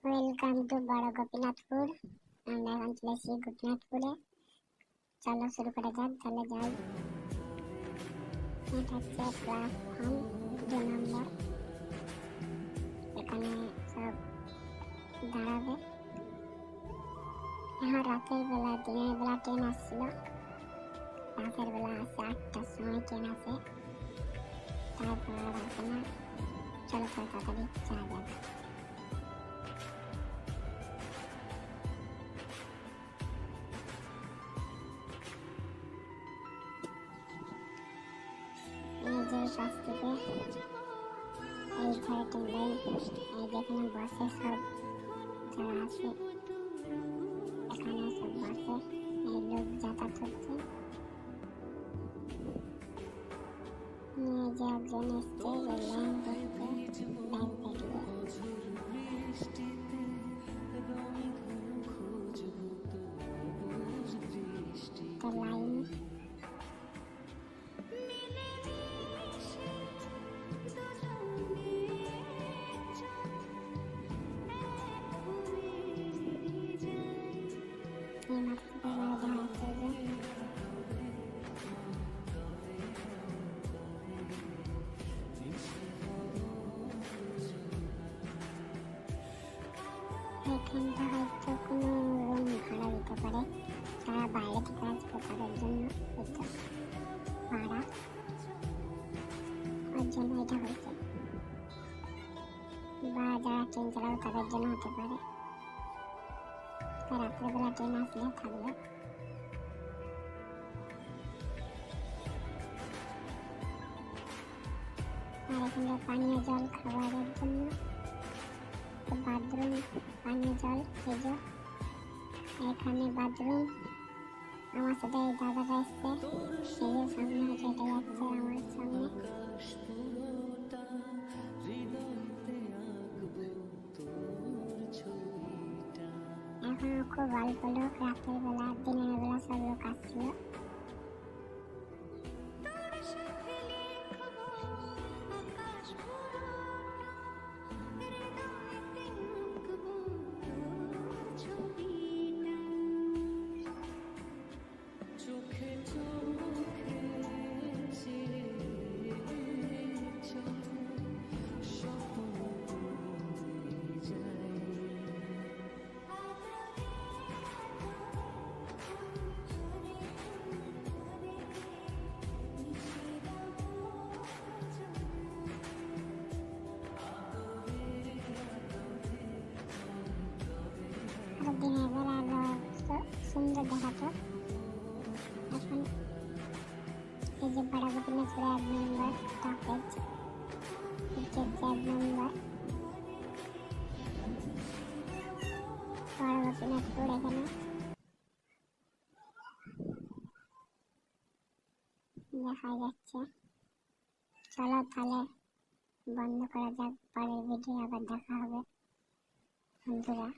Welcome to বড় গোপীনাথপুর। আমরা এখন চলেছি গোপীনাথপুরে। চলো শুরু করা যাক, তাহলে যাই। এটা হচ্ছে প্ল্যাটফর্ম 2 নম্বর। এখানে সব দাঁড়াবে। এখন রাতের বেলা দিনের বেলা ট্রেন আসছিল, রাতের বেলা আসে 8টার সময় ট্রেন আসে, তারপর আর আসে না। চলো তাড়াতাড়ি যাওয়া যাক। এই যে পাশ থেকে এই ধারে ট্রেন, এই যেখানে বসে সব যারা আছে, এখানে সব বসে, এই লোক যাতায়াত হচ্ছে। এই যে একজন এসছে, যে লাইন দেখছে ব্যাগ দেখলে। তো লাইন এই মাত্র দাঁড়াচ্ছে যে এখানটা হয়তো কোনো রুম ভাড়া দিতে পারে, যারা বাইরে থেকে আসবে তাদের জন্য হয়তো ভাড়া, ওর জন্য এটা হয়েছে। বা যারা ট্রেন চালাবে তাদের জন্য হতে পারে, রাত্রেবেলা ট্রেন আসলে থাকবে। আর এখানে পানীয় জল খাবারের জন্য, বাথরুম, পানীয় জল, এই যে এখানে বাথরুম। আমার সাথে এই দাদাটা এসছে, এই যে সামনে হেঁটে হেঁটে যাচ্ছে আমার সামনে। এখন খুব অল্প লোক, রাতের বেলা দিনের বেলা সব লোক আসছিল। দিনের বেলা আরো সুন্দর দেখাতো। এখন এই যে বড় গোপীনাথপুর 1 নম্বর টপেজ, হচ্ছে 1 নম্বর বড় গোপীনাথপুর। এখানে দেখা যাচ্ছে। চলো তাহলে বন্ধ করা যাক, পরের ভিডিও আবার দেখা হবে বন্ধুরা।